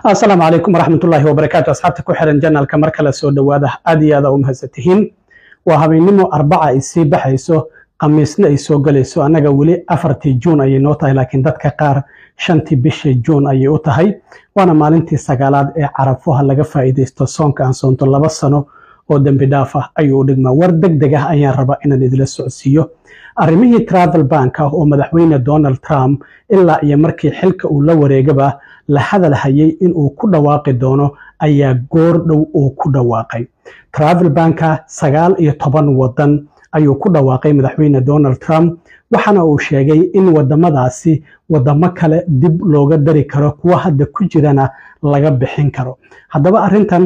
السلام عليكم ورحمة الله وبركاته. أصحابتي كحرن جنال كمركلة سود وهذا أدي هذا مهزتهين وهبينمو 4 يسي بحيسو قميصنا يسو قليسو أنا قولي أفرتي جون أي نوتاي لكن دادك قار شنتي بشي جون أي أوتاي وانا مالنتي ساقالاد عرفوها لغا فايديستو سونك أن سونتو لبسانو oo dambi dhaafa ayuu dhigma war degdeg ah ayaan rabaa inaan idila socodsiiyo arrimihii travel bank oo madaxweyne Donald Trump ilaa iyo markii xilka uu la wareegaba la hadal hayay in uu ku dhawaaqi doono ayaa goor dhow uu ku dhawaaqay travel bank 19 wadan ayuu ku dhawaaqay madaxweyne Donald Trump waxana uu sheegay in wadamadaasi wadamo kale dib looga dari karo kuwa hadda ku jirana laga bixin karo haddaba arrintan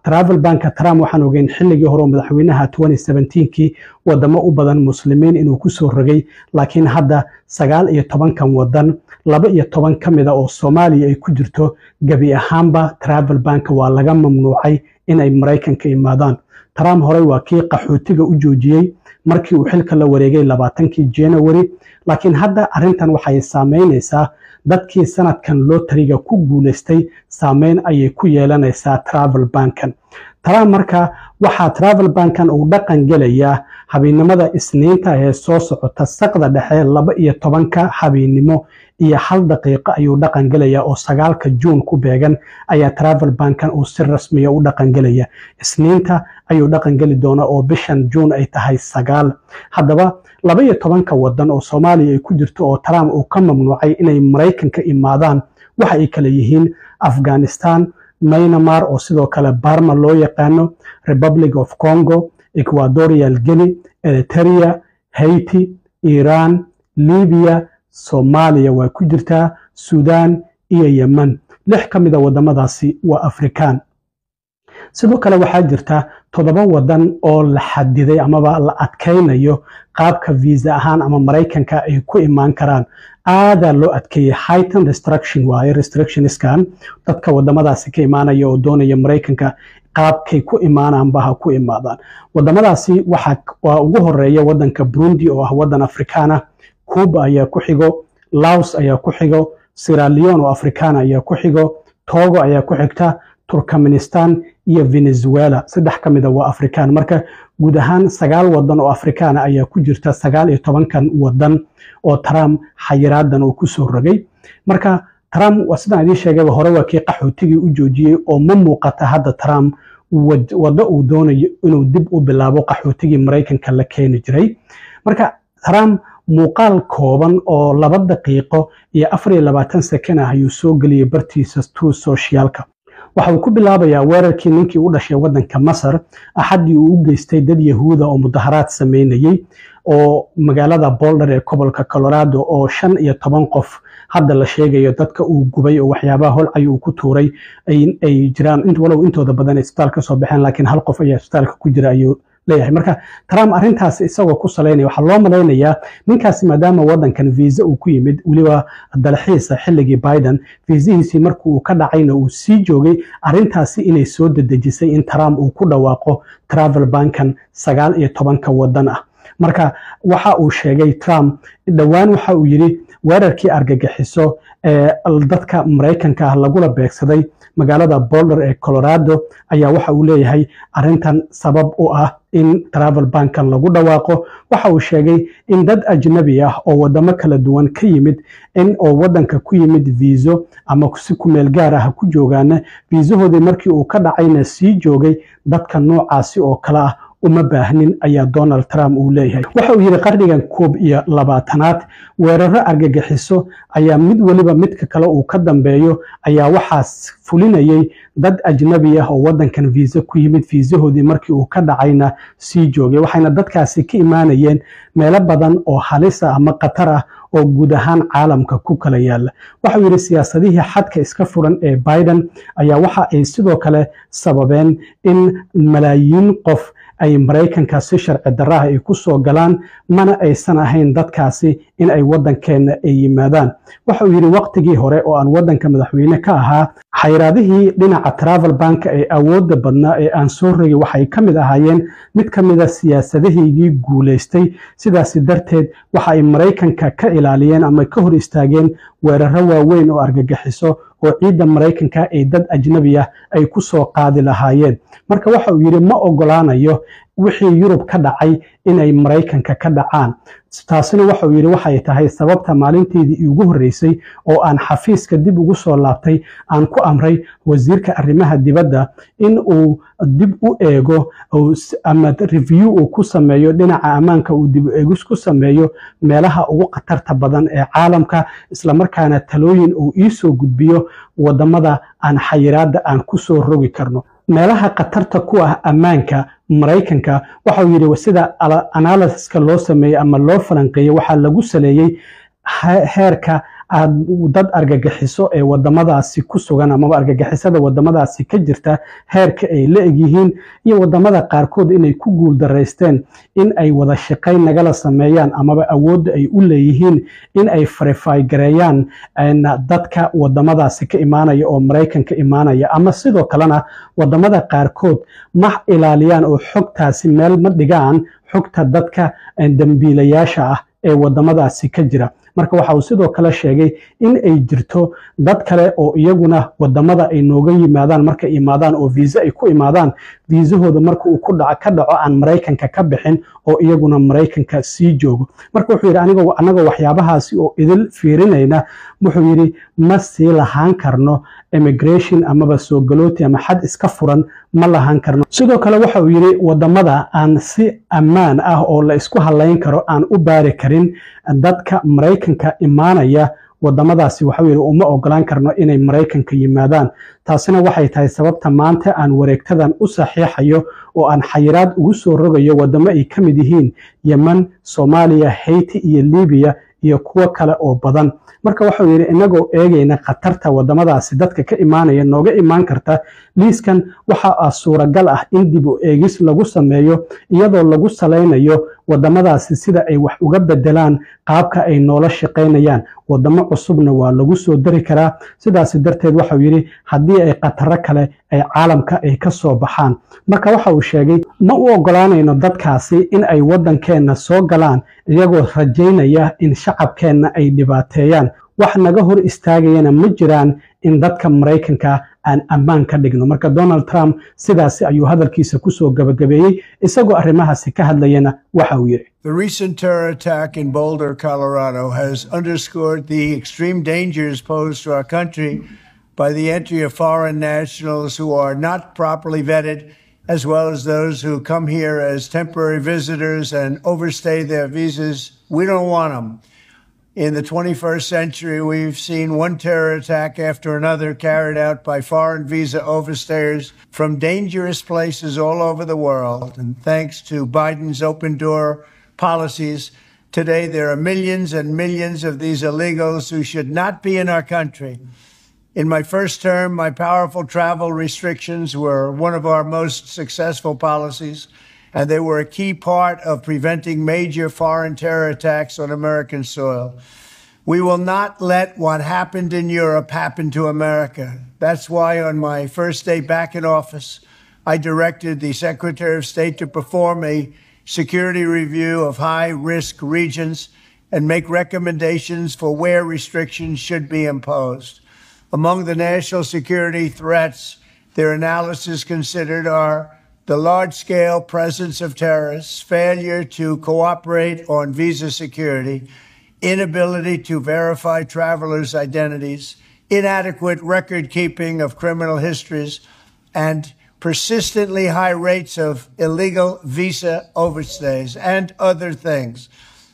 travel bank Trump waxaan ogeyn xilligii hore madaxweynaha 2017kii wadamo u badan muslimiin inuu ku soo rogay laakiin hadda 19 kan wadan 12 kamida oo Soomaaliya ay ku jirto gabi ahaanba travel bank waa laga mamnuucay inay Mareykanka imaadaan Trump hore waa kii qaxootiga u joojiyay markii uu xilka la wareegay 20kii January laakiin hadda arrintan waxay saameynaysaa dadkii sanadkan lotariga ku guuleystay saameyn ayay ku yeelanaysaa travel bankan Trump marka waxa travel bankan uu dhaqan gelayaa habeenimada Isniinta ee soo socota saqda dhexe 12ka habeenimo iyo 1 daqiiqo ayuu dhaqan gelayaa oo 9ka June ku beegan ayaa travel bankan uu si rasmi ah u dhaqan gelaya Isniinta ayuu dhaqan gali doona oo bishan June ay tahay 9 haddaba 12ka wadan oo Soomaaliya ay ku jirto oo Trump uu ka mamnuucay inay Mareykanka imaadaan waxa ay kala yihiin Afghanistan Myanmar oo sidoo kale Burma loo yaqaano Republic of Congo Equatorial Guinea Eritrea Haiti Iran Libya Soomaaliya waa ku jirtaa Sudan iyo Yemen 6 kamida wadamadaasi waa Afrikaan sidoo kale waxaa jirta 7 wadan oo la xadiday ama la adkeynayo qaabka visa ahaan ama Mareykanka ay ku imaan karaan aada loo adkeeyay heightened restriction waaye restrictionskan dadka wadamadaasi ka imaanaya oo doonaya Mareykanka qaabkay ku imaanaan baha ku imaadaan wadamadaasi waxa ugu horeeya wadanka Burundi oo ah wadan Afrikaan ah Cuba ayaa ku xigo Laos ayaa ku xigo Sierra Leone oo Afrikaan ayaa ku xigo Togo ayaa ku xigta Turkmenistan iyo Venezuela 3 kamida waa Afrikaan marka guud ahaan 9 wadan oo Afrikaan ayaa ku jirta 19 kan wadan oo Trump xayiraadan uu ku soo rogay marka Trump wasidaan idin sheegay hore waa kii qaxootigii u joojiyay oo ma muuqata hadda Trump wada uu doonayo inuu dib u bilaabo qaxootigii Mareykanka la keeni jiray marka Trump muuqaal kooban oo 2 daqiiqo iyo 24 second ah ayuu soo galiyay bartiisa socialka waxa uu ku bilaabayaa weerarkii ninkii u dhashay wadanka Masar axadii uu u geystay dad Yahuuda oo mudaharaad sameynayay oo magaalada Boulder ee gobolka Colorado oo 15 qof hadda la sheegayo dadka uu gubay oo waxyaabaha hol ay ku tuuray ay jiraan intooda badan isbitaalka soo baxeen laakiin hal qof ayaa isbitaalka ku jira ayuu leeyahay marka Trump arrintaas isagoo ku saleynay waxa loo maleynayaa ninkaasi maadaama wadankan visa uu ku yimid waliba dalxiisa xilligii Biden viisihiisi markuu ka dhacayna uu sii joogay arrintaasi inay soo dedejisay in Trump uu ku dhawaaqo travel bankan 19ka wadan ah marka waxa uu sheegay Trump dhawaan waxa uu yiri weerarkii argagixiso dadka Mareykanka lagula beegsaday magaalada Boulder ee Colorado ayaa waxa uu leeyahay arrintan sabab u ah in travel bankan lagu dhawaaqo waxa uu sheegay in dad ajnabi ah oo wadamo kala duwan ka yimid in oo wadanka ku yimid viiso ama si ku meel gaar ah ku joogaana viisahoodii markii uu ka dhacayna sii joogay dadka noocaasi oo kala ah uma baahnin ayaa Donald Trump uu leeyahay waxa uu yiri qarnigan 21aad weeraro argagixiso ayaa mid waliba midka kale uu ka dambeeyo ayaa waxaas fulinayay dad ajnabi ah oo wadankan visa ku yimid viisahoodii markii uu ka dhacayna sii joogay waxayna dadkaasi ka imaanayeen meelo badan oo halis ah ama qatar ah oo guud ahaan caalamka ku kala yaala waxa uu yiri siyaasadihii xadka iska furan ee Biden ayaa waxa ay sidoo kale sababeen in malaayiin qof ay Mareykanka si sharci darraha ay ku soo galaan mana aysan ahayn dadkaasi in ay wadankeena ay yimaadaan waxa uu yiri waqtigii hore oo aan wadanka madaxweyne ka ahaa xayiraadihii dhinaca travel bank ee awoodda badnaa ee aan soo rogay waxay kamid ahaayeen mid kamida siyaasadihii guuleystay sidaas darteed waxa ay Mareykanka ka ilaaliyeen ama ka hor istaageen weeraro waaweyn oo argagixiso oo ciidda maraykanka ay dad ajnabi ah ay ku soo qaadi lahaayeen. marka waxa uu yidhi ma ogolaanayo wixii Yurub ka dhacay inay Maraykanka ka dhacaan. taasina waxa uu yidhi waxay tahay sababta maalinteedii ugu horreysay oo aan xafiiska dib ugu soo laabtay aan ku amray wasiirka arrimaha dibadda in uu dib u eego ama review uu ku sameeyo dhinaca ammaanka, uu dib u eegis ku sameeyo meelaha ugu khatarta badan ee caalamka, isla markaana talooyin uu ii soo gudbiyo wadamada aan xayiraadda aan ku soo rogi karno. meelaha khatarta ku ah ammaanka Maraykanka waxa uu yidhi sida analysiska loo sameeyey ama loo falanqeeyey waxaa lagu saleeyey heerka dad argagixiso ee wadamadaasi ku sugan amaba argagixisada wadamadaasi ka jirta heerka ay la egyihiin, iyo wadamada qaarkood inay ku guuldaraysteen in ay wada shaqayn nagala sameeyaan amaba awoodda ay u leeyihiin in ay verify gareeyaan dadka wadamadaasi ka imaanaya oo Maraykanka imaanaya, ama sidoo kalena wadamada qaarkood ma ilaaliyaan oo xogtaasi meel ma dhigaan xogta dadka dambiilayaasha ah ee wadamadaasi ka jira. marka waxa uu sidoo kale sheegay in ay jirto dad kale oo iyaguna wadamada ay nooga yimaadaan marka imaadaan oo visa ay ku imaadaan, viisahooda marka uu ka dhaco aan Maraykanka ka bixin oo iyaguna Maraykanka sii joogo. marka wuxuu yidhi anaga waxyaabahaasi oo idil fiirinayna, wuxuu yidhi ma sii lahaan karno immigration amaba soo galooti ama xad iska furan ma lahaan karno. sidoo kale waxa uu yidhi wadamada aan si ammaan ah oo la isku halayn karo aan u baari karin dadka Maraykanka imaanaya, wadamadaasi waxa uu yidhi uma ogolaan karno inay Maraykanka yimaadaan. taasina waxay tahay sababta maanta aan wareegtadan u saxiixayo oo aan xayiraad ugu soo rogayo wadamo ay ka mid yihiin Yemen, Soomaaliya, Haiti iyo Libiya iyo kuwo kale oo badan. marka waxa uu yidhi inagoo eegayna khatarta wadamadaasi dadka ka imaanaya nooga imaan karta, liiskan waxa suuragal ah in dib u eegis lagu sameeyo iyadoo lagu salaynayo wadamadaasi sida ay wax uga bedelaan qaabka ay noola shaqaynayaan. wadamo cusubna waa lagu soo dari karaa. sidaas darteed waxa uu yidhi haddii ay khataro kale ay caalamka ay ka soo baxaan. marka waxa uu sheegay ma u ogolaanayno dadkaasi in ay waddankeena soo galaan iyagoo rajaynaya in shacabkeenna ay dhibaateeyaan. wax naga hor istaagayana ma jiraan in dadka Maraykanka aan ammaan ka dhigno. marka Donald Trump sidaasi ayuu hadalkiisa ku soo gabagabeeyey isagoo arrimahaasi ka hadlayana waxa uu yidhi. The recent terror attack in Boulder, Colorado has underscored the extreme dangers posed to our country by the entry of foreign nationals who are not properly vetted, as well as those who come here as temporary visitors and overstay their visas. We don't want them. In the 21st century, we've seen one terror attack after another carried out by foreign visa overstayers from dangerous places all over the world. And thanks to Biden's open door policies, today there are millions and millions of these illegals who should not be in our country. In my first term, my powerful travel restrictions were one of our most successful policies, and they were a key part of preventing major foreign terror attacks on American soil. We will not let what happened in Europe happen to America. That's why on my first day back in office, I directed the Secretary of State to perform a security review of high-risk regions and make recommendations for where restrictions should be imposed. Among the national security threats their analysis considered are the large-scale presence of terrorists, failure to cooperate on visa security, inability to verify travelers' identities, inadequate record-keeping of criminal histories, and persistently high rates of illegal visa overstays, and other things.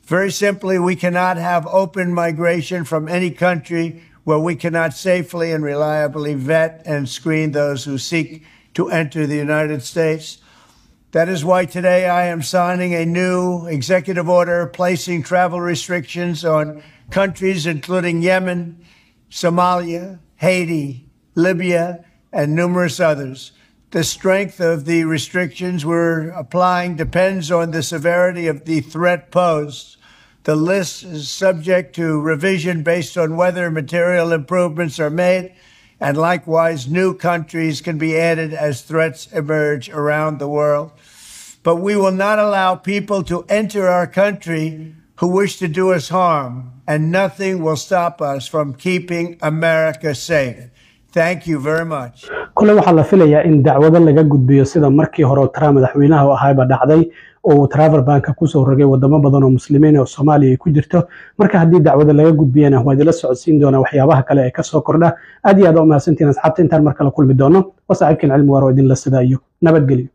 Very simply, we cannot have open migration from any country where we cannot safely and reliably vet and screen those who seek to enter the United States. That is why today I am signing a new executive order placing travel restrictions on countries including Yemen, Somalia, Haiti, Libya, and numerous others. The strength of the restrictions we're applying depends on the severity of the threat posed. The list is subject to revision based on whether material improvements are made, and likewise new countries can be added as threats emerge around the world. But we will not allow people to enter our country who wish to do us harm, and nothing will stop us from keeping America safe. Thank you very much. kule waxaa la filayaa in dacwado laga gudbiyo sida markii hore Trump madaxweynaha u ahayba dhacday oo travel bank ku soo rogay wadamo badan oo muslimiin oo Soomaaliya ay ku jirto marka haddii dacwado laga gudbiyana waa la socodsiin doona waxyaabaha kale ee ka soo kordha aad iyo aad u mahadsantiin asxaabta intaan mar kale kulmi doono wasaaxiibkeen cilmi waro idin la sidaayo nabadgelyo